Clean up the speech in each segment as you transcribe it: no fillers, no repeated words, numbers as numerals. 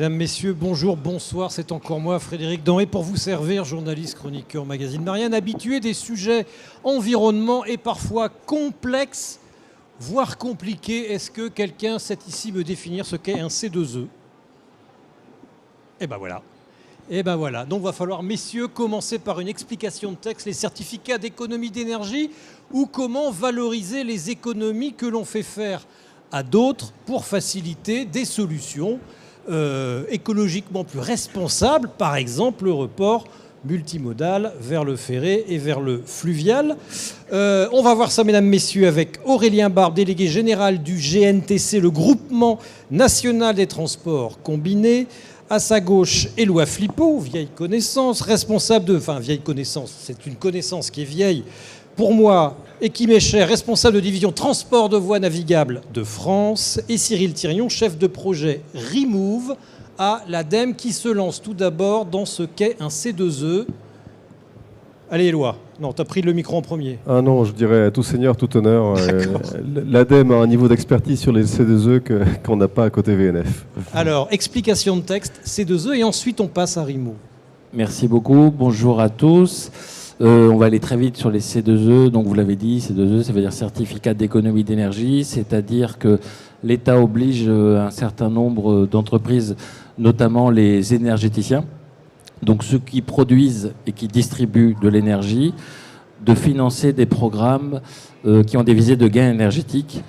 Mesdames, Messieurs, bonjour, bonsoir, c'est encore moi, Frédéric Danré, pour vous servir, journaliste, chroniqueur, magazine Marianne, habitué des sujets environnement et parfois complexes, voire compliqués. Est-ce que quelqu'un sait ici me définir ce qu'est un C2E? Eh ben voilà. Et ben voilà, donc va falloir, messieurs, commencer par une explication de texte, les certificats d'économie d'énergie ou comment valoriser les économies que l'on fait faire à d'autres pour faciliter des solutions écologiquement plus responsables, par exemple le report multimodal vers le ferré et vers le fluvial. On va voir ça, mesdames, messieurs, avec Aurélien Barbe, délégué général du GNTC, le Groupement National des Transports Combinés. À sa gauche, Éloi Flippo, vieille connaissance, responsable de... Enfin, vieille connaissance, c'est une connaissance qui est vieille pour moi et qui m'est chère, responsable de division transport de voies navigables de France. Et Cyril Thirion, chef de projet Remove à l'ADEME, qui se lance tout d'abord dans ce qu'est un C2E. Allez, Éloi. Non, tu as pris le micro en premier. Ah non, je dirais tout seigneur, tout honneur. L'ADEME a un niveau d'expertise sur les C2E qu'on n'a pas à côté VNF. Alors, explication de texte, C2E, et ensuite on passe à Remove. Merci beaucoup. Bonjour à tous. On va aller très vite sur les C2E. Donc, vous l'avez dit, C2E, ça veut dire certificat d'économie d'énergie, c'est-à-dire que l'État oblige un certain nombre d'entreprises, notamment les énergéticiens, donc ceux qui produisent et qui distribuent de l'énergie, de financer des programmes qui ont des visées de gains énergétiques.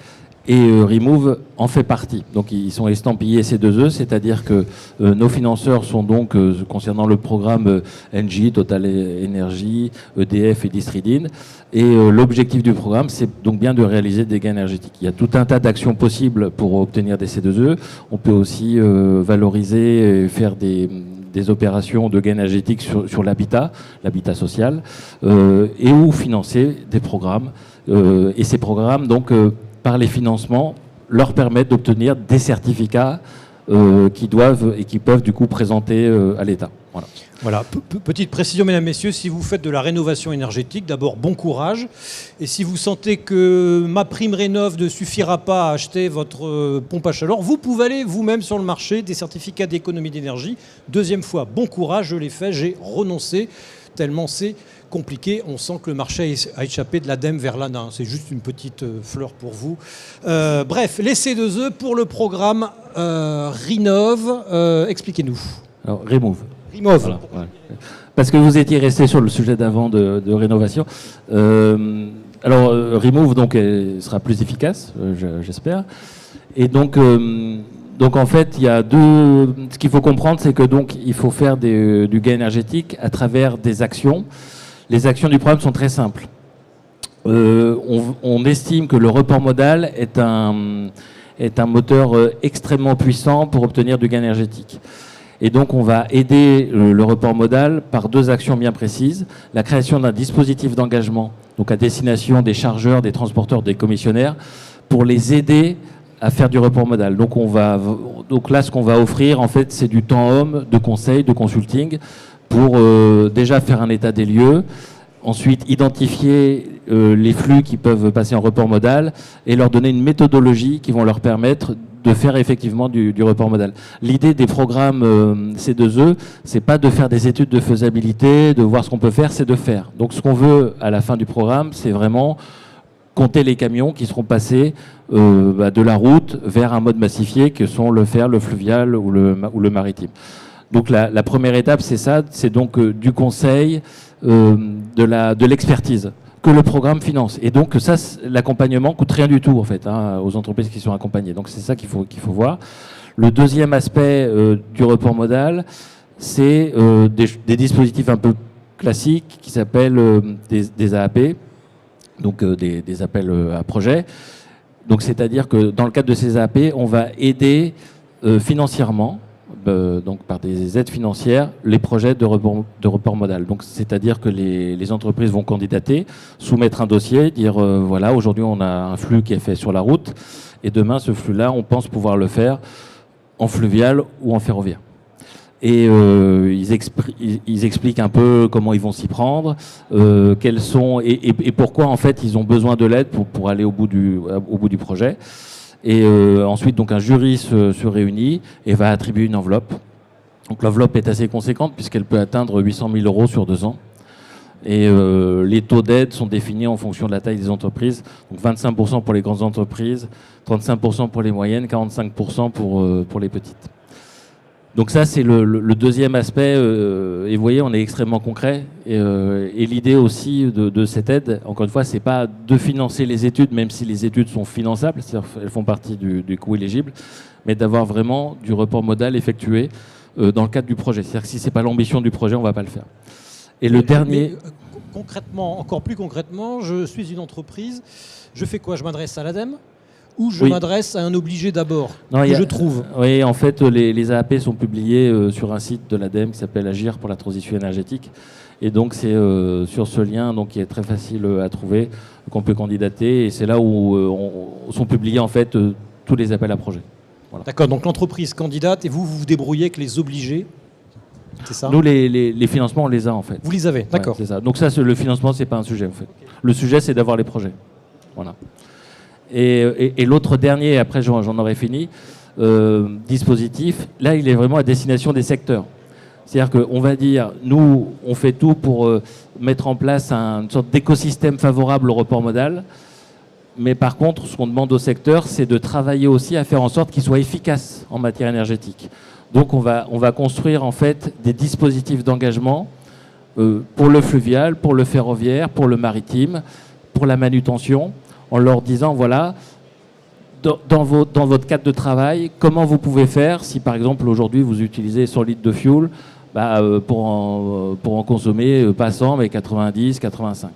Et Remove en fait partie. Donc ils sont estampillés C2E, c'est-à-dire que nos financeurs sont donc, concernant le programme Engie, Total Energy, EDF et Distridine. Et l'objectif du programme, c'est donc bien de réaliser des gains énergétiques. Il y a tout un tas d'actions possibles pour obtenir des C2E. On peut aussi valoriser et faire des opérations de gains énergétiques sur l'habitat social, et ou financer des programmes. Et ces programmes, donc, par les financements, leur permettent d'obtenir des certificats qui doivent et qui peuvent du coup présenter à l'État. Voilà. Petite précision, mesdames, messieurs, si vous faites de la rénovation énergétique, d'abord bon courage. Et si vous sentez que ma prime rénov ne suffira pas à acheter votre pompe à chaleur, vous pouvez aller vous-même sur le marché des certificats d'économie d'énergie. Deuxième fois, bon courage, je l'ai fait, j'ai renoncé, tellement c'est compliqué. On sent que le marché a échappé de l'ADEME vers l'ANA. C'est juste une petite fleur pour vous. Bref, les C2E pour le programme Rénov. Expliquez-nous. Alors, Remove. Voilà, ouais. Parce que vous étiez resté sur le sujet d'avant de rénovation. Alors, Remove donc, sera plus efficace, j'espère. Et donc en fait, il y a deux... Ce qu'il faut comprendre, c'est que donc il faut faire du gain énergétique à travers des actions. Les actions du programme sont très simples. On estime que le report modal est un moteur extrêmement puissant pour obtenir du gain énergétique. Et donc, on va aider le report modal par deux actions bien précises. La création d'un dispositif d'engagement, donc à destination des chargeurs, des transporteurs, des commissionnaires, pour les aider à faire du report modal. Donc là, ce qu'on va offrir, en fait, c'est du temps homme, de conseil, de consulting, pour déjà faire un état des lieux, ensuite identifier les flux qui peuvent passer en report modal et leur donner une méthodologie qui vont leur permettre de faire effectivement du report modal. L'idée des programmes C2E, c'est pas de faire des études de faisabilité, de voir ce qu'on peut faire, c'est de faire. Donc ce qu'on veut à la fin du programme, c'est vraiment compter les camions qui seront passés de la route vers un mode massifié que sont le fer, le fluvial ou le maritime. Donc la première étape, c'est ça, c'est donc du conseil, de l'expertise que le programme finance. Et donc ça, l'accompagnement coûte rien du tout en fait aux entreprises qui sont accompagnées. Donc c'est ça qu'il faut voir. Le deuxième aspect du report modal, c'est des dispositifs un peu classiques qui s'appellent des AAP, donc des appels à projets. Donc c'est-à-dire que dans le cadre de ces AAP, on va aider financièrement, donc par des aides financières, les projets de report modal. Donc c'est-à-dire que les entreprises vont candidater, soumettre un dossier, dire voilà, aujourd'hui on a un flux qui est fait sur la route, et demain ce flux-là, on pense pouvoir le faire en fluvial ou en ferroviaire. Et ils expliquent un peu comment ils vont s'y prendre, quels sont et pourquoi en fait ils ont besoin de l'aide pour aller au bout du projet. Et ensuite, donc, un jury se réunit et va attribuer une enveloppe. Donc l'enveloppe est assez conséquente puisqu'elle peut atteindre 800 000 € sur 2 ans. Et les taux d'aide sont définis en fonction de la taille des entreprises. Donc 25% pour les grandes entreprises, 35% pour les moyennes, 45% pour les petites. Donc ça, c'est le deuxième aspect. Et vous voyez, on est extrêmement concret. Et l'idée aussi de cette aide, encore une fois, c'est pas de financer les études, même si les études sont finançables, c'est-à-dire elles font partie du coût éligible, mais d'avoir vraiment du report modal effectué dans le cadre du projet. C'est-à-dire que si c'est pas l'ambition du projet, on va pas le faire. Et le dernier... concrètement, encore plus concrètement, je suis une entreprise, je fais quoi? Je m'adresse à l'ADEME ou je Oui. m'adresse à un obligé d'abord, Non, que je trouve? Oui, en fait, les AAP sont publiés sur un site de l'ADEME qui s'appelle Agir pour la transition énergétique. Et donc, c'est sur ce lien donc, qui est très facile à trouver qu'on peut candidater. Et c'est là où sont publiés en fait tous les appels à projets. Voilà. D'accord, donc l'entreprise candidate et vous vous débrouillez avec les obligés, c'est ça? Nous, les financements, on les a en fait. Vous les avez, d'accord. Ouais, c'est ça. Donc ça, le financement, c'est pas un sujet en fait. Okay. Le sujet, c'est d'avoir les projets. Voilà. Et l'autre dernier, après j'en aurai fini, dispositif, là, il est vraiment à destination des secteurs. C'est-à-dire qu'on va dire, nous, on fait tout pour mettre en place une sorte d'écosystème favorable au report modal. Mais par contre, ce qu'on demande au secteur, c'est de travailler aussi à faire en sorte qu'il soit efficace en matière énergétique. Donc on va construire en fait des dispositifs d'engagement pour le fluvial, pour le ferroviaire, pour le maritime, pour la manutention, en leur disant, voilà, dans votre cadre de travail, comment vous pouvez faire si par exemple aujourd'hui vous utilisez 100 litres de fuel, pour en consommer pas 100 mais 90, 85.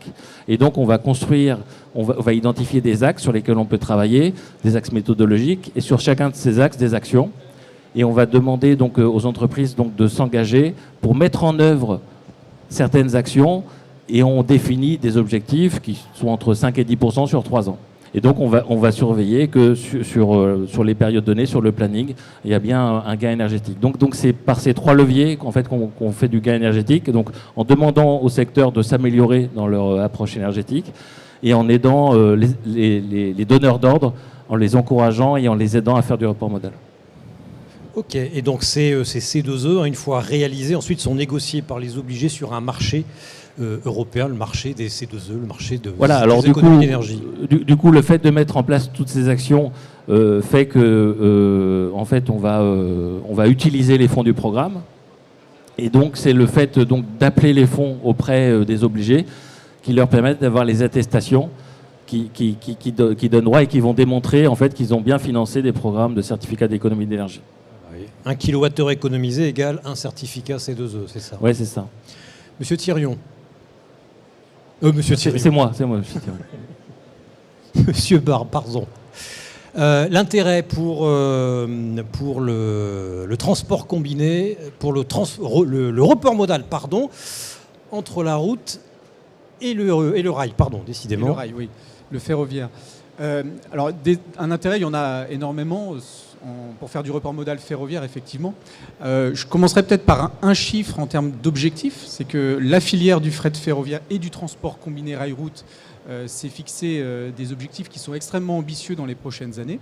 Et donc on va construire, on va identifier des axes sur lesquels on peut travailler, des axes méthodologiques, et sur chacun de ces axes des actions. Et on va demander donc aux entreprises donc de s'engager pour mettre en œuvre certaines actions, et on définit des objectifs qui sont entre 5 et 10% sur 3 ans. Et donc on va surveiller que sur les périodes données, sur le planning, il y a bien un gain énergétique. Donc c'est par ces 3 leviers qu'en fait qu'on fait du gain énergétique. Et donc en demandant au secteur de s'améliorer dans leur approche énergétique et en aidant les donneurs d'ordre, en les encourageant et en les aidant à faire du report modal. Ok, et donc ces C2E, une fois réalisés, ensuite sont négociés par les obligés sur un marché européen, le marché des C2E, le marché des économies d'énergie. Du coup, le fait de mettre en place toutes ces actions fait que, en fait, on va utiliser les fonds du programme. Et donc, c'est le fait d'appeler les fonds auprès des obligés qui leur permettent d'avoir les attestations qui donnent droit et qui vont démontrer en fait qu'ils ont bien financé des programmes de certificats d'économie d'énergie. 1 kWh économisé égale un certificat C2E, c'est ça? Oui, c'est ça. Monsieur Thirion. Monsieur Thirion. C'est moi, monsieur Thirion. Monsieur Barbe, pardon. L'intérêt pour le transport combiné, pour le report modal, pardon, entre la route et le rail, pardon, décidément. Et le rail, oui, le ferroviaire. Alors, un intérêt, il y en a énormément pour faire du report modal ferroviaire, effectivement. Je commencerai peut-être par un chiffre en termes d'objectifs. C'est que la filière du fret ferroviaire et du transport combiné rail-route s'est fixé des objectifs qui sont extrêmement ambitieux dans les prochaines années.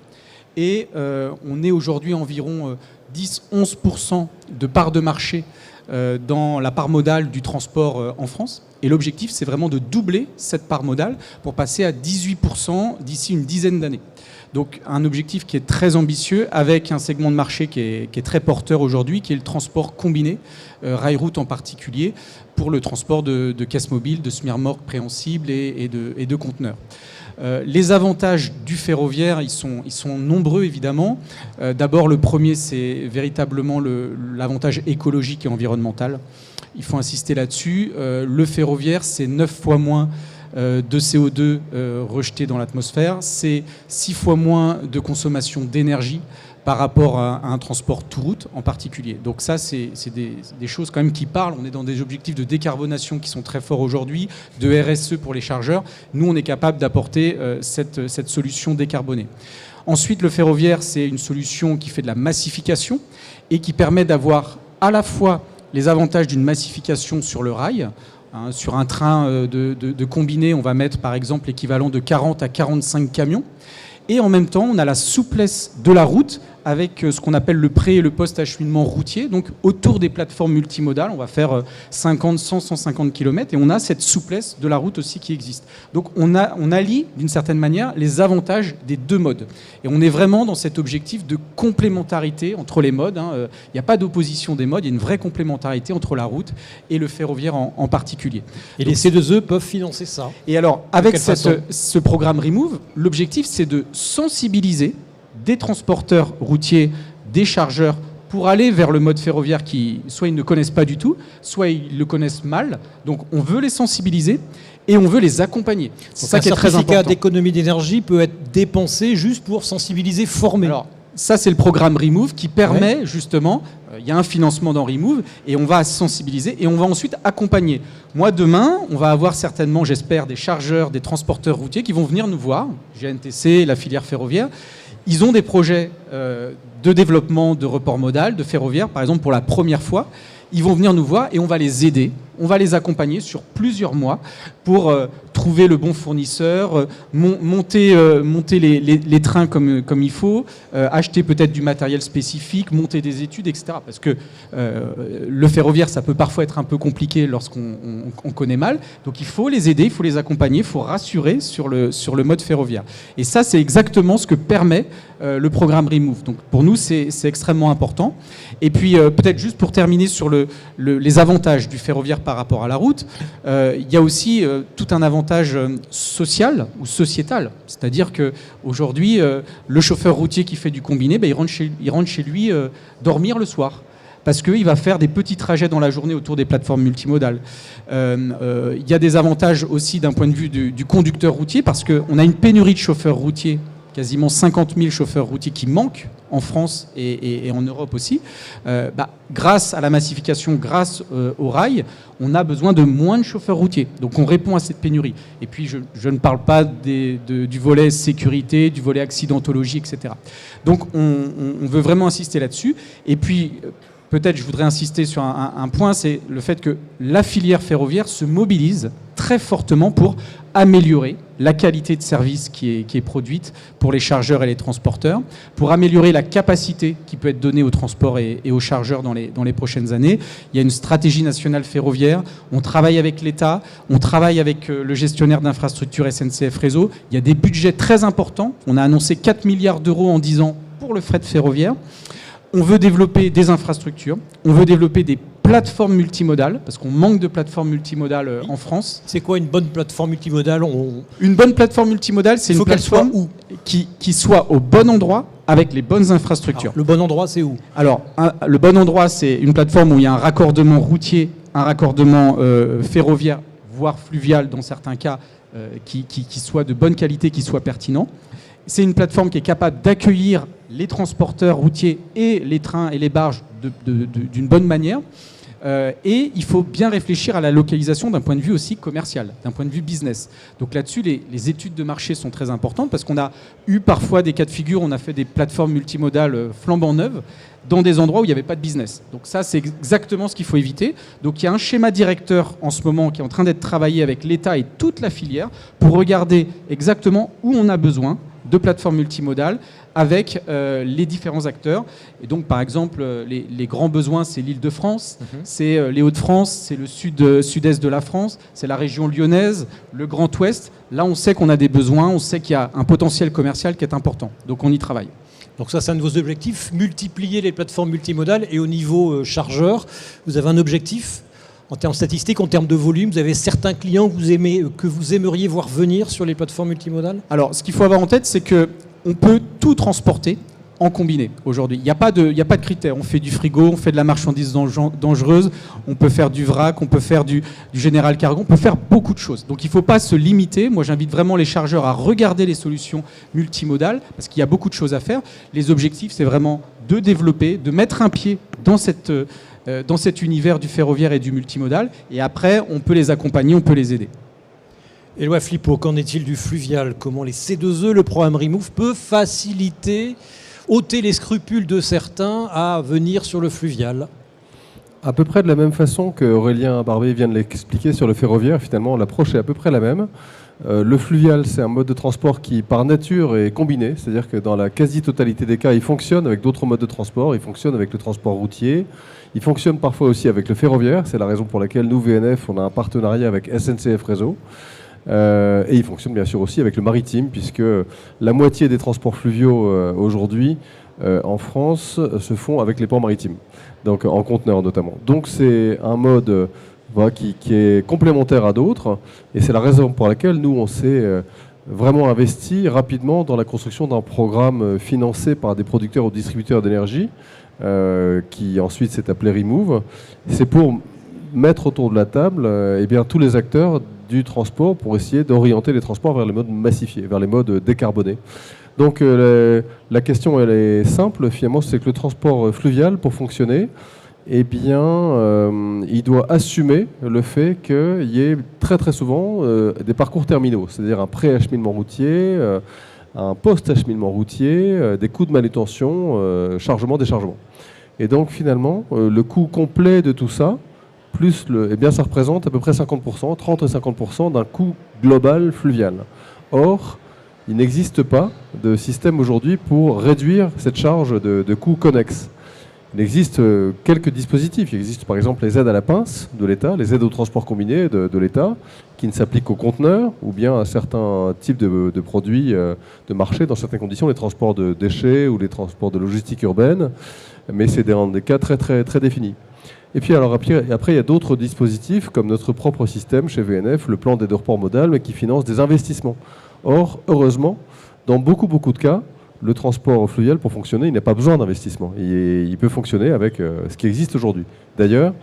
Et on est aujourd'hui environ 10-11% de part de marché dans la part modale du transport en France. Et l'objectif, c'est vraiment de doubler cette part modale pour passer à 18% d'ici une dizaine d'années. Donc un objectif qui est très ambitieux avec un segment de marché qui est très porteur aujourd'hui, qui est le transport combiné, rail-route en particulier, pour le transport de caisses mobiles, de semi-remorques préhensibles et de conteneurs. Les avantages du ferroviaire, ils sont nombreux évidemment. D'abord, le premier, c'est véritablement l'avantage écologique et environnemental. Il faut insister là-dessus. Le ferroviaire, c'est 9 fois moins de CO2 rejeté dans l'atmosphère. C'est 6 fois moins de consommation d'énergie par rapport à un transport tout route en particulier. Donc ça, c'est des choses quand même qui parlent. On est dans des objectifs de décarbonation qui sont très forts aujourd'hui, de RSE pour les chargeurs. Nous, on est capable d'apporter cette solution décarbonée. Ensuite, le ferroviaire, c'est une solution qui fait de la massification et qui permet d'avoir à la fois les avantages d'une massification sur le rail. Sur un train de combiné, on va mettre par exemple l'équivalent de 40 à 45 camions. Et en même temps, on a la souplesse de la route avec ce qu'on appelle le pré- et le post-acheminement routier. Donc autour des plateformes multimodales, on va faire 50, 100, 150 km et on a cette souplesse de la route aussi qui existe. Donc on allie d'une certaine manière les avantages des deux modes. Et on est vraiment dans cet objectif de complémentarité entre les modes. Il n'y a pas d'opposition des modes, il y a une vraie complémentarité entre la route et le ferroviaire en particulier. Et les C2E peuvent financer ça. Et alors, avec quelle façon ? ce programme Remove, l'objectif, c'est de sensibiliser des transporteurs routiers, des chargeurs, pour aller vers le mode ferroviaire qui, soit ils ne connaissent pas du tout, soit ils le connaissent mal. Donc, on veut les sensibiliser et on veut les accompagner. C'est ça qui est très important. Un certificat d'économie d'énergie peut être dépensé juste pour sensibiliser, former. Alors, ça, c'est le programme Remove qui permet justement, il y a un financement dans Remove et on va sensibiliser et on va ensuite accompagner. Moi, demain, on va avoir certainement, j'espère, des chargeurs, des transporteurs routiers qui vont venir nous voir, GNTC, la filière ferroviaire. Ils ont des projets de développement de report modal, de ferroviaire, par exemple, pour la première fois. Ils vont venir nous voir et on va les aider, on va les accompagner sur plusieurs mois pour trouver le bon fournisseur, monter les trains comme il faut, acheter peut-être du matériel spécifique, monter des études, etc. Parce que le ferroviaire, ça peut parfois être un peu compliqué lorsqu'on connaît mal. Donc il faut les aider, il faut les accompagner, il faut rassurer sur le mode ferroviaire. Et ça, c'est exactement ce que permet le programme Remove. Donc pour nous, c'est extrêmement important. Et puis peut-être juste pour terminer sur les avantages du ferroviaire par rapport à la route, il y a aussi tout un avantage social ou sociétal. C'est-à-dire qu'aujourd'hui, le chauffeur routier qui fait du combiné, il rentre chez lui dormir le soir. Parce qu'il va faire des petits trajets dans la journée autour des plateformes multimodales. Il y a des avantages aussi d'un point de vue du conducteur routier, parce qu'on a une pénurie de chauffeurs routiers, quasiment 50 000 chauffeurs routiers qui manquent en France et en Europe aussi. Grâce à la massification, grâce au rail, on a besoin de moins de chauffeurs routiers. Donc on répond à cette pénurie. Et puis je ne parle pas du volet sécurité, du volet accidentologie, etc. Donc on veut vraiment insister là-dessus. Et puis peut-être je voudrais insister sur un point, c'est le fait que la filière ferroviaire se mobilise très fortement pour améliorer la qualité de service qui est produite pour les chargeurs et les transporteurs, pour améliorer la capacité qui peut être donnée aux transports et aux chargeurs dans les prochaines années. Il y a une stratégie nationale ferroviaire, on travaille avec l'État, on travaille avec le gestionnaire d'infrastructures SNCF Réseau. Il y a des budgets très importants, on a annoncé 4 milliards d'euros en 10 ans pour le fret ferroviaire. On veut développer des infrastructures, on veut développer des plateformes multimodales, parce qu'on manque de plateformes multimodales en France. C'est quoi une bonne plateforme multimodale ? Une bonne plateforme multimodale, c'est une plateforme qui soit au bon endroit, avec les bonnes infrastructures. Alors, le bon endroit, c'est où ? Alors, le bon endroit, c'est une plateforme où il y a un raccordement routier, un raccordement ferroviaire, voire fluvial dans certains cas, qui soit de bonne qualité, qui soit pertinent. C'est une plateforme qui est capable d'accueillir les transporteurs routiers et les trains et les barges d'une bonne manière. Et il faut bien réfléchir à la localisation d'un point de vue aussi commercial, d'un point de vue business. Donc là-dessus, les études de marché sont très importantes parce qu'on a eu parfois des cas de figure, on a fait des plateformes multimodales flambant neuves dans des endroits où il n'y avait pas de business. Donc ça, c'est exactement ce qu'il faut éviter. Donc il y a un schéma directeur en ce moment qui est en train d'être travaillé avec l'État et toute la filière pour regarder exactement où on a besoin de plateformes multimodales avec les différents acteurs. Et donc, par exemple, les grands besoins, c'est l'Île-de-France, c'est les Hauts-de-France, c'est le sud-est de la France, c'est la région lyonnaise, le Grand Ouest. Là, on sait qu'on a des besoins, on sait qu'il y a un potentiel commercial qui est important. Donc, on y travaille. Donc ça, c'est un de vos objectifs, multiplier les plateformes multimodales. Et au niveau chargeur, vous avez un objectif en termes statistiques, en termes de volume, vous avez certains clients que vous aimeriez voir venir sur les plateformes multimodales ? Alors, ce qu'il faut avoir en tête, c'est qu'on peut tout transporter en combiné aujourd'hui. Il n'y a pas de critères. On fait du frigo, on fait de la marchandise dangereuse, on peut faire du vrac, on peut faire du général cargo, on peut faire beaucoup de choses. Donc il ne faut pas se limiter. Moi, j'invite vraiment les chargeurs à regarder les solutions multimodales parce qu'il y a beaucoup de choses à faire. Les objectifs, c'est vraiment de développer, de mettre un pied dans cet univers du ferroviaire et du multimodal. Et après, on peut les accompagner, on peut les aider. Éloi Flippo, qu'en est-il du fluvial ? Comment les C2E, le programme Remove, peut faciliter, ôter les scrupules de certains à venir sur le fluvial ? À peu près de la même façon que Aurélien Barbet vient de l'expliquer sur le ferroviaire, finalement, l'approche est à peu près la même. Le fluvial, c'est un mode de transport qui, par nature, est combiné. C'est-à-dire que dans la quasi-totalité des cas, il fonctionne avec d'autres modes de transport. Il fonctionne avec le transport routier. Il fonctionne parfois aussi avec le ferroviaire. C'est la raison pour laquelle nous, VNF, on a un partenariat avec SNCF Réseau. Et il fonctionne bien sûr aussi avec le maritime, puisque la moitié des transports fluviaux aujourd'hui en France se font avec les ports maritimes, donc en conteneurs notamment. Donc c'est un mode qui est complémentaire à d'autres, et c'est la raison pour laquelle nous, on s'est vraiment investi rapidement dans la construction d'un programme financé par des producteurs ou distributeurs d'énergie, qui ensuite s'est appelé Remove. C'est pour mettre autour de la table eh bien, tous les acteurs du transport pour essayer d'orienter les transports vers les modes massifiés, vers les modes décarbonés. Donc la question, elle est simple, finalement, c'est que le transport fluvial, pour fonctionner, eh bien, il doit assumer le fait qu'il y ait très très souvent des parcours terminaux, c'est-à-dire un pré-acheminement routier, un post-acheminement routier, des coûts de manutention, chargement, déchargement. Et donc finalement, le coût complet de tout ça, plus eh bien, ça représente à peu près 50%, 30 et 50% d'un coût global fluvial. Or, il n'existe pas de système aujourd'hui pour réduire cette charge de coûts connexes. Il existe quelques dispositifs. Il existe par exemple les aides à la pince de l'État, les aides au transport combiné de l'État, qui ne s'appliquent qu'aux conteneurs ou bien à certains types de produits de marché dans certaines conditions, les transports de déchets ou les transports de logistique urbaine, mais c'est dans des cas très, très, très définis. Et puis alors après il y a d'autres dispositifs comme notre propre système chez VNF, le plan d'aide au report modal, mais qui finance des investissements. Or, heureusement, dans beaucoup de cas, le transport fluvial, pour fonctionner, il n'a pas besoin d'investissement. Il peut fonctionner avec ce qui existe aujourd'hui. D'ailleurs,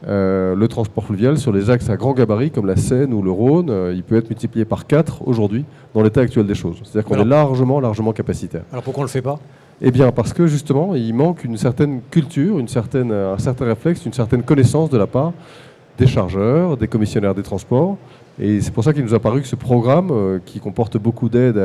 le transport fluvial sur les axes à grand gabarit, comme la Seine ou le Rhône, il peut être multiplié par 4 aujourd'hui, dans l'état actuel des choses. C'est-à-dire qu'on est largement capacitaire. Alors pourquoi on ne le fait pas ? Eh bien, parce que justement, il manque une certaine culture, un certain réflexe, une certaine connaissance de la part des chargeurs, des commissionnaires des transports. Et c'est pour ça qu'il nous a paru que ce programme, qui comporte beaucoup d'aides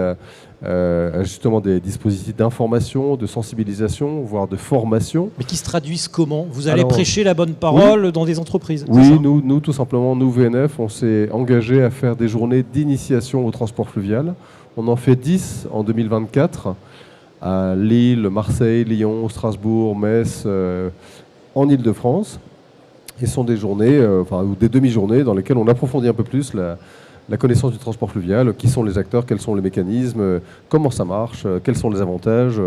à justement des dispositifs d'information, de sensibilisation, voire de formation. Mais qui se traduisent comment ? Vous allez prêcher la bonne parole dans des entreprises ? Oui, nous, tout simplement, nous, VNF, on s'est engagé à faire des journées d'initiation au transport fluvial. On en fait 10 en 2024 à Lille, Marseille, Lyon, Strasbourg, Metz, en Île-de-France. Et ce sont des journées, ou des demi-journées dans lesquelles on approfondit un peu plus la connaissance du transport fluvial, qui sont les acteurs, quels sont les mécanismes, comment ça marche, quels sont les avantages,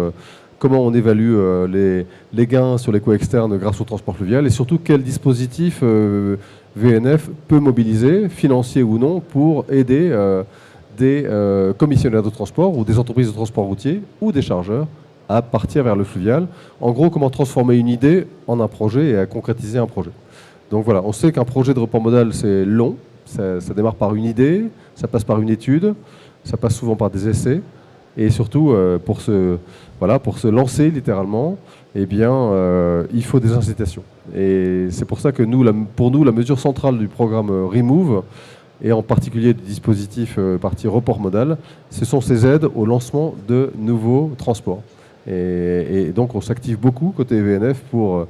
comment on évalue les gains sur les coûts externes grâce au transport fluvial, et surtout quel dispositif VNF peut mobiliser, financier ou non, pour aider des commissionnaires de transport ou des entreprises de transport routier ou des chargeurs à partir vers le fluvial. En gros, comment transformer une idée en un projet et à concrétiser un projet. Donc voilà, on sait qu'un projet de report modal, c'est long. Ça démarre par une idée, ça passe par une étude, ça passe souvent par des essais. Et surtout, pour se lancer littéralement, eh bien, il faut des incitations. Et c'est pour ça que pour nous, la mesure centrale du programme Remove, et en particulier du dispositif partie report modal, ce sont ces aides au lancement de nouveaux transports. Et donc on s'active beaucoup côté VNF pour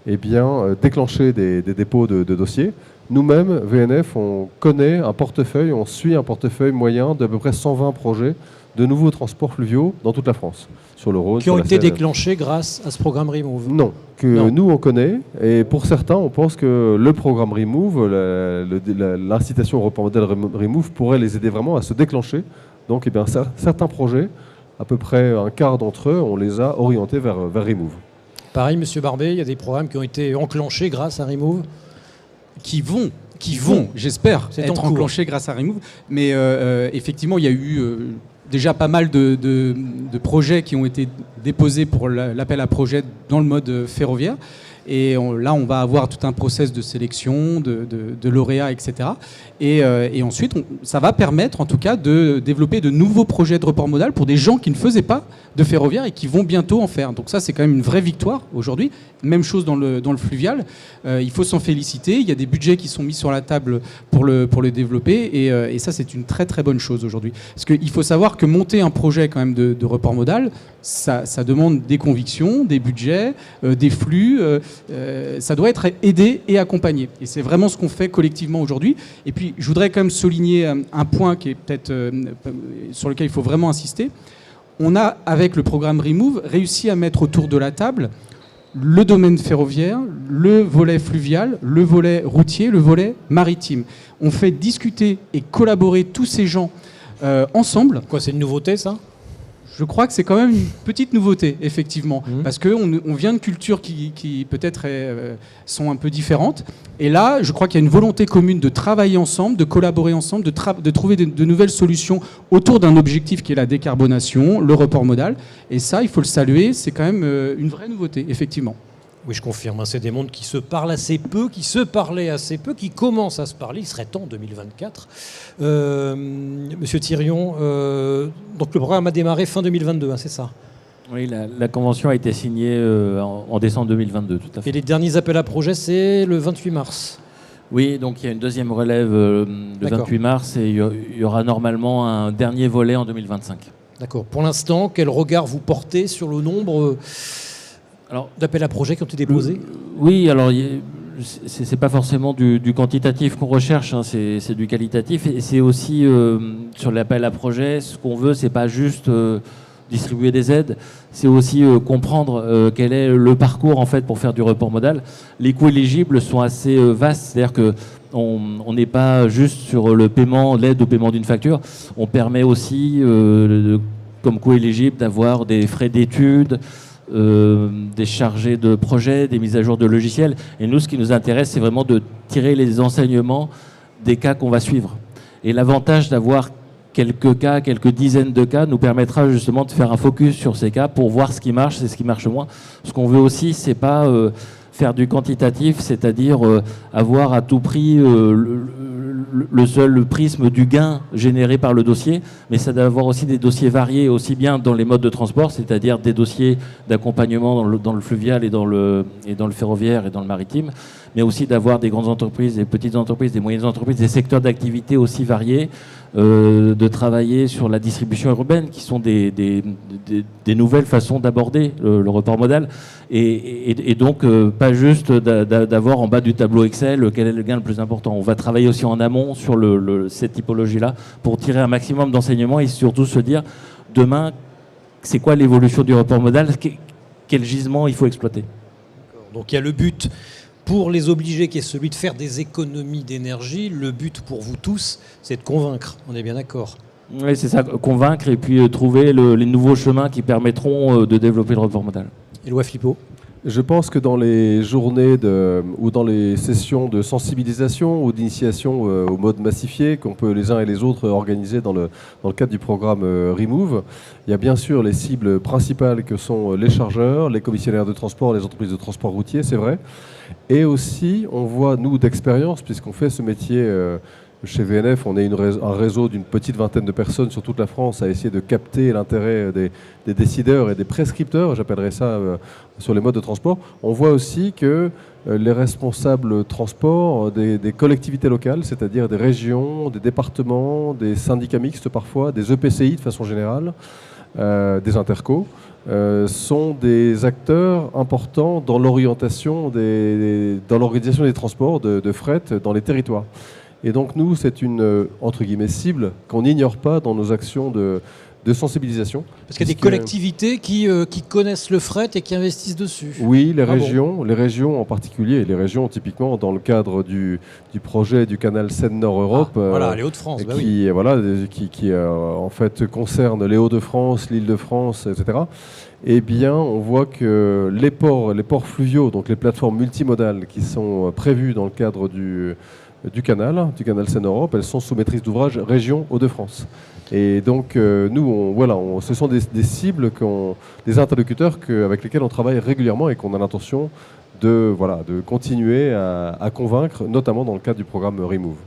déclencher des dépôts de dossiers. Nous-mêmes, VNF, on connaît un portefeuille, on suit un portefeuille moyen d'à peu près 120 projets de nouveaux transports fluviaux dans toute la France, sur le Rhône. Qui ont été déclenchés grâce à ce programme Remove ? Non, nous on connaît. Et pour certains, on pense que le programme Remove, l'incitation au report modal Remove pourrait les aider vraiment à se déclencher. Donc certains projets, à peu près un quart d'entre eux, on les a orientés vers Remove. Pareil, Monsieur Barbet, il y a des programmes qui ont été enclenchés grâce à Remove ? Qui vont, j'espère, être enclenchés grâce à Remove. Mais effectivement, il y a eu déjà pas mal de projets qui ont été déposés pour l'appel à projet dans le mode ferroviaire. Et là, on va avoir tout un process de sélection, de lauréats, etc. Et ensuite, ça va permettre, en tout cas, de développer de nouveaux projets de report modal pour des gens qui ne faisaient pas de ferroviaire et qui vont bientôt en faire. Donc ça, c'est quand même une vraie victoire aujourd'hui. Même chose dans le fluvial. Il faut s'en féliciter. Il y a des budgets qui sont mis sur la table pour le développer. Et ça, c'est une très, très bonne chose aujourd'hui. Parce qu'il faut savoir que monter un projet quand même de report modal, ça demande des convictions, des budgets, des flux. ça doit être aidé et accompagné. Et c'est vraiment ce qu'on fait collectivement aujourd'hui. Et puis, je voudrais quand même souligner un point qui est peut-être sur lequel il faut vraiment insister. On a, avec le programme Remove, réussi à mettre autour de la table le domaine ferroviaire, le volet fluvial, le volet routier, le volet maritime. On fait discuter et collaborer tous ces gens ensemble. Quoi, c'est une nouveauté, ça ? Je crois que c'est quand même une petite nouveauté, effectivement, parce qu'on vient de cultures qui peut-être sont un peu différentes. Et là, je crois qu'il y a une volonté commune de travailler ensemble, de collaborer ensemble, de trouver de nouvelles solutions autour d'un objectif qui est la décarbonation, le report modal. Et ça, il faut le saluer, c'est quand même une vraie nouveauté, effectivement. Oui, je confirme. C'est des mondes qui se parlent assez peu, qui se parlaient assez peu, qui commencent à se parler. Il serait temps en 2024. Monsieur Thirion, donc le programme a démarré fin 2022, hein, c'est ça ? Oui, la convention a été signée en décembre 2022, tout à fait. Et les derniers appels à projets, c'est le 28 mars. Oui, donc il y a une deuxième relève le 28 mars et il y aura normalement un dernier volet en 2025. D'accord. Pour l'instant, quel regard vous portez sur le nombre d'appels à projets qui ont été déposés ? Oui, alors c'est pas forcément du quantitatif qu'on recherche, hein, c'est du qualitatif. Et c'est aussi sur l'appel à projets, ce qu'on veut, c'est pas juste distribuer des aides, c'est aussi comprendre quel est le parcours en fait pour faire du report modal. Les coûts éligibles sont assez vastes, c'est-à-dire que on n'est pas juste sur le paiement, l'aide au paiement d'une facture. On permet aussi, comme coût éligible, d'avoir des frais d'études, des chargés de projets, des mises à jour de logiciels. Et nous, ce qui nous intéresse, c'est vraiment de tirer les enseignements des cas qu'on va suivre. Et l'avantage d'avoir quelques cas, quelques dizaines de cas, nous permettra justement de faire un focus sur ces cas pour voir ce qui marche et ce qui marche moins. Ce qu'on veut aussi, c'est pas faire du quantitatif, c'est-à-dire avoir à tout prix le seul prisme du gain généré par le dossier, mais ça doit avoir aussi des dossiers variés, aussi bien dans les modes de transport, c'est-à-dire des dossiers d'accompagnement dans le fluvial et dans le ferroviaire et dans le maritime, mais aussi d'avoir des grandes entreprises, des petites entreprises, des moyennes entreprises, des secteurs d'activité aussi variés, de travailler sur la distribution urbaine, qui sont des nouvelles façons d'aborder le report modal, et donc pas juste d'avoir en bas du tableau Excel quel est le gain le plus important. On va travailler aussi en amont sur cette typologie-là pour tirer un maximum d'enseignements et surtout se dire, demain, c'est quoi l'évolution du report modal, quel gisement il faut exploiter. Donc il y a le but pour les obligés qui est celui de faire des économies d'énergie. Le but pour vous tous, c'est de convaincre. On est bien d'accord ? Oui, c'est ça, convaincre et puis trouver les nouveaux chemins qui permettront de développer le report modal. Éloi Flippo ? Je pense que dans les journées ou dans les sessions de sensibilisation ou d'initiation au mode massifié qu'on peut les uns et les autres organiser dans le cadre du programme Remove, il y a bien sûr les cibles principales que sont les chargeurs, les commissionnaires de transport, les entreprises de transport routier, c'est vrai. Et aussi, on voit, nous, d'expérience, puisqu'on fait ce métier chez VNF, on est un réseau d'une petite vingtaine de personnes sur toute la France à essayer de capter l'intérêt des décideurs et des prescripteurs, j'appellerais ça, sur les modes de transport. On voit aussi que les responsables transport des collectivités locales, c'est-à-dire des régions, des départements, des syndicats mixtes parfois, des EPCI de façon générale, des intercos, sont des acteurs importants dans l'orientation dans l'organisation des transports de fret dans les territoires. Et donc nous, c'est une, entre guillemets, cible qu'on n'ignore pas dans nos actions de sensibilisation. Parce qu'il y a des collectivités qui connaissent le fret et qui investissent dessus. Oui, les régions en particulier, les régions typiquement dans le cadre du projet du canal Seine-Nord Europe. Voilà, les Hauts-de-France, qui en fait concerne les Hauts-de-France, l'Île-de-France, etc. Eh bien, on voit que les ports fluviaux, donc les plateformes multimodales qui sont prévues dans le cadre du canal Seine-Europe, elles sont sous maîtrise d'ouvrage région Hauts-de-France. Et donc, nous, ce sont des cibles, des interlocuteurs avec lesquels on travaille régulièrement et qu'on a l'intention de continuer à convaincre, notamment dans le cadre du programme Remove.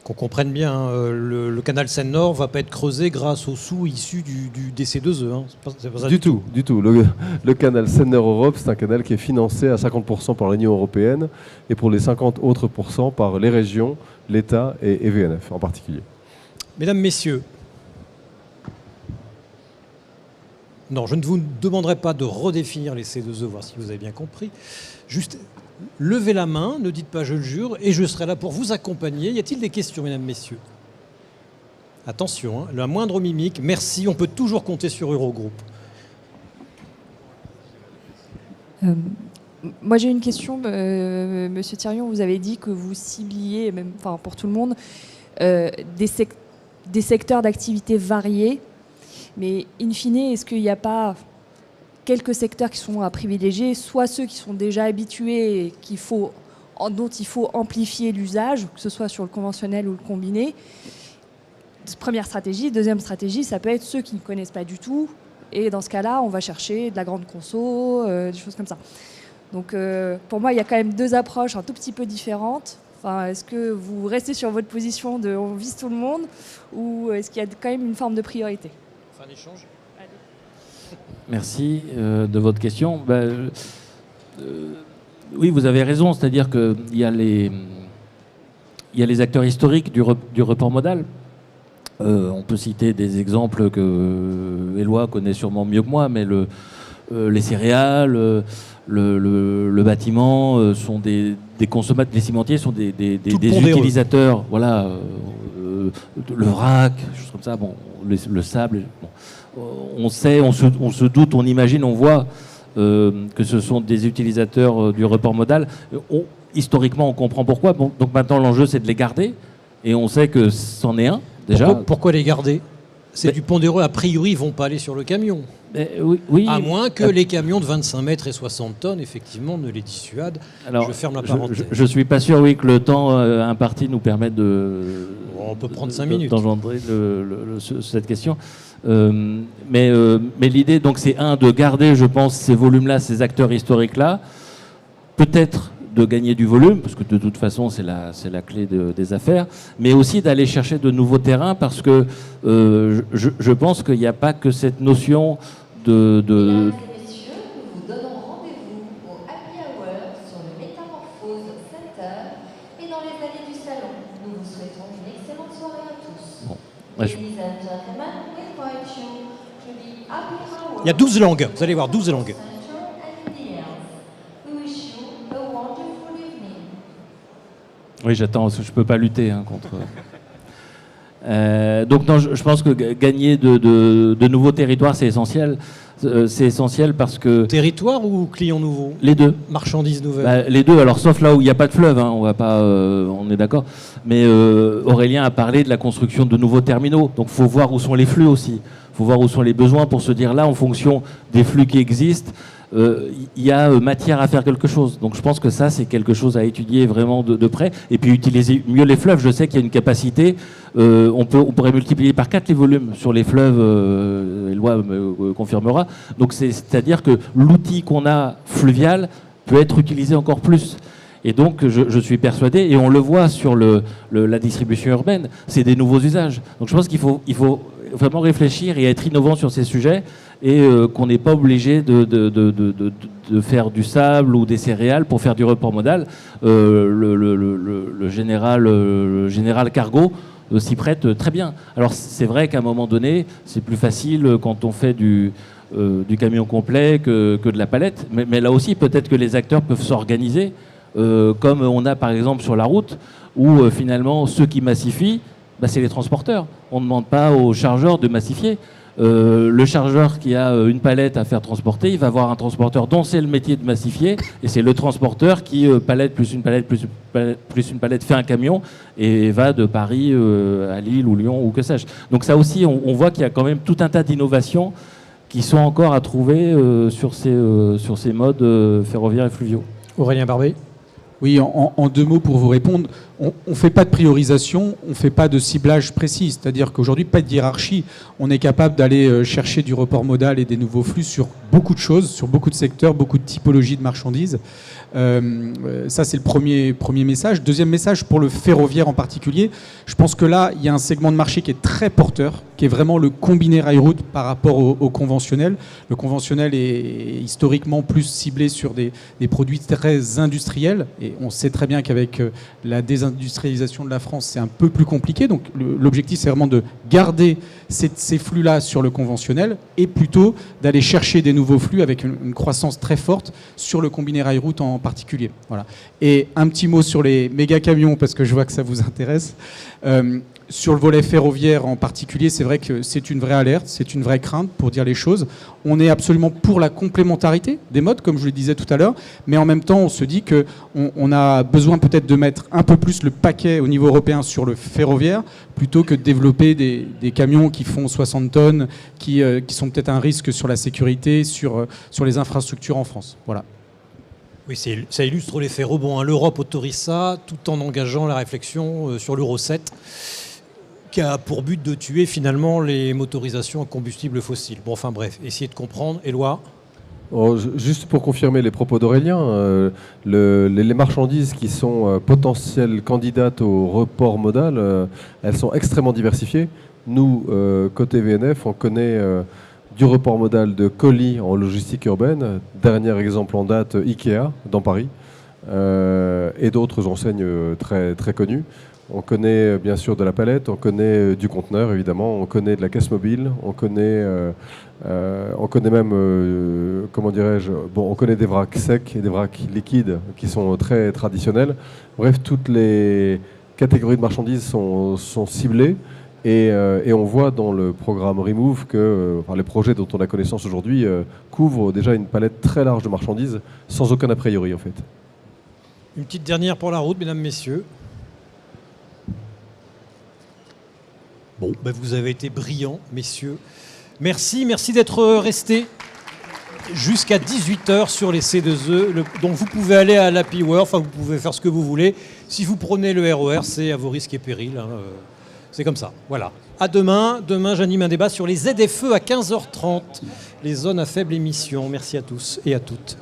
Qu'on comprenne bien, le canal Seine-Nord ne va pas être creusé grâce aux sous issus du DC2E. Hein. C'est pas ça du tout. Le canal Seine-Nord Europe, c'est un canal qui est financé à 50% par l'Union européenne et pour les 50 autres % par les régions, l'État et VNF en particulier. Mesdames, Messieurs, Non, je ne vous demanderai pas de redéfinir les C2E, voir si vous avez bien compris. Juste, levez la main, ne dites pas je le jure, et je serai là pour vous accompagner. Y a-t-il des questions, mesdames, messieurs? Attention, la moindre mimique, merci, on peut toujours compter sur Eurogroupe. Moi j'ai une question, Monsieur Thirion, vous avez dit que vous cibliez, même, enfin, pour tout le monde, des secteurs d'activité variés, mais in fine, est-ce qu'il n'y a pas quelques secteurs qui sont à privilégier, soit ceux qui sont déjà habitués et dont il faut amplifier l'usage, que ce soit sur le conventionnel ou le combiné? Première stratégie. Deuxième stratégie, ça peut être ceux qui ne connaissent pas du tout, et dans ce cas-là, on va chercher de la grande conso, des choses comme ça. Donc pour moi, il y a quand même deux approches un tout petit peu différentes. Enfin, est-ce que vous restez sur votre position de on vise tout le monde, ou est-ce qu'il y a quand même une forme de priorité? Fin d'échange. Merci de votre question. Oui, vous avez raison, c'est-à-dire qu'il y a les acteurs historiques du report modal. On peut citer des exemples que Éloi connaît sûrement mieux que moi, mais les céréales, le bâtiment sont des consommateurs, les cimentiers sont des utilisateurs, voilà, le vrac, choses comme ça, bon, le sable. Bon. On sait, on se doute, on imagine, on voit que ce sont des utilisateurs du report modal. Historiquement, on comprend pourquoi. Bon, donc maintenant, l'enjeu, c'est de les garder, et on sait que c'en est un. Déjà. Pourquoi les garder? C'est du pondéreux, a priori, ils ne vont pas aller sur le camion. Oui. À moins que les camions de 25 mètres et 60 tonnes, effectivement, ne les dissuadent. Alors, je ferme la parenthèse. Je ne suis pas sûr, oui, que le temps imparti nous permette on peut prendre 5 minutes. D'engendrer cette question. Mais l'idée, donc, c'est de garder, je pense, ces volumes-là, ces acteurs historiques-là. Peut-être de gagner du volume, parce que de toute façon c'est la clé des affaires, mais aussi d'aller chercher de nouveaux terrains, parce que je pense qu'il n'y a pas que cette notion de... Mesdames et messieurs, nous vous donnons rendez-vous au Happy Hour sur le Métamorphose Center et dans les allées du salon. Nous vous souhaitons une excellente soirée à tous. Bon, Ladies and gentlemen, we invite you to the Happy Hour. Il y a 12 langues, vous allez voir, 12 langues. Oui, j'attends, je ne peux pas lutter contre... donc non, je pense que gagner de nouveaux territoires, c'est essentiel. C'est essentiel parce que... Territoire ou clients nouveaux? Les deux. Marchandises nouvelles? Les deux, alors sauf là où il n'y a pas de fleuve, hein, on va pas, on est d'accord. Mais Aurélien a parlé de la construction de nouveaux terminaux. Donc il faut voir où sont les flux aussi. Il faut voir où sont les besoins pour se dire là, en fonction des flux qui existent, il y a matière à faire quelque chose. Donc je pense que ça, c'est quelque chose à étudier vraiment de près. Et puis utiliser mieux les fleuves. Je sais qu'il y a une capacité. On pourrait multiplier par 4 les volumes sur les fleuves. Éloi me confirmera. Donc c'est-à-dire que l'outil qu'on a fluvial peut être utilisé encore plus. Et donc je suis persuadé, et on le voit sur la distribution urbaine, c'est des nouveaux usages. Donc je pense qu'il faut vraiment réfléchir et être innovant sur ces sujets, et qu'on n'est pas obligé de faire du sable ou des céréales pour faire du report modal. Le général cargo s'y prête très bien. Alors c'est vrai qu'à un moment donné, c'est plus facile quand on fait du camion complet que de la palette, mais là aussi peut-être que les acteurs peuvent s'organiser, comme on a par exemple sur la route, où finalement ceux qui massifient, c'est les transporteurs. On ne demande pas aux chargeurs de massifier. Le chargeur qui a une palette à faire transporter, il va avoir un transporteur dont c'est le métier de massifier, et c'est le transporteur qui, palette plus une palette plus une palette, fait un camion et va de Paris à Lille ou Lyon ou que sais-je. Donc ça aussi, on voit qu'il y a quand même tout un tas d'innovations qui sont encore à trouver sur ces modes ferroviaires et fluviaux. Aurélien Barbet. Oui, en deux mots pour vous répondre, on ne fait pas de priorisation, on ne fait pas de ciblage précis. C'est-à-dire qu'aujourd'hui, pas de hiérarchie. On est capable d'aller chercher du report modal et des nouveaux flux sur beaucoup de choses, sur beaucoup de secteurs, beaucoup de typologies de marchandises. Ça, c'est le premier message. Deuxième message, pour le ferroviaire en particulier, je pense que là, il y a un segment de marché qui est très porteur, qui est vraiment le combiné rail-route par rapport au conventionnel. Le conventionnel est historiquement plus ciblé sur des produits très industriels, et on sait très bien qu'avec la désindustrialisation de la France, c'est un peu plus compliqué. Donc l'objectif, c'est vraiment de garder ces flux-là sur le conventionnel, et plutôt d'aller chercher des nouveaux flux avec une croissance très forte sur le combiné rail-route en particulier. Voilà. Et un petit mot sur les méga camions, parce que je vois que ça vous intéresse. Sur le volet ferroviaire en particulier, c'est vrai que c'est une vraie alerte, c'est une vraie crainte pour dire les choses. On est absolument pour la complémentarité des modes, comme je le disais tout à l'heure, mais en même temps, on se dit qu'on a besoin peut-être de mettre un peu plus le paquet au niveau européen sur le ferroviaire, plutôt que de développer des camions qui font 60 tonnes, qui sont peut-être un risque sur la sécurité, sur les infrastructures en France. Voilà. Oui, ça illustre l'effet rebond. L'Europe autorise ça tout en engageant la réflexion sur l'Euro 7, qui a pour but de tuer finalement les motorisations à combustible fossile. Bon, enfin bref, essayez de comprendre. Éloi ? Juste pour confirmer les propos d'Aurélien, les marchandises qui sont potentielles candidates au report modal, elles sont extrêmement diversifiées. Nous, côté VNF, on connaît du report modal de colis en logistique urbaine. Dernier exemple en date, Ikea, dans Paris, et d'autres enseignes très, très connues. On connaît bien sûr de la palette, on connaît du conteneur évidemment, on connaît de la caisse mobile, on connaît même, comment dirais-je, on connaît des vracs secs et des vracs liquides qui sont très traditionnels. Bref, toutes les catégories de marchandises sont ciblées et on voit dans le programme Remove que les projets dont on a connaissance aujourd'hui couvrent déjà une palette très large de marchandises sans aucun a priori en fait. Une petite dernière pour la route, mesdames, messieurs. Bon, vous avez été brillants, messieurs. Merci d'être restés jusqu'à 18h sur les C2E. Donc vous pouvez aller à l'Happy Hour, vous pouvez faire ce que vous voulez. Si vous prenez le RER, c'est à vos risques et périls. C'est comme ça, voilà. À demain. Demain, j'anime un débat sur les ZFE à 15h30, les zones à faible émission. Merci à tous et à toutes.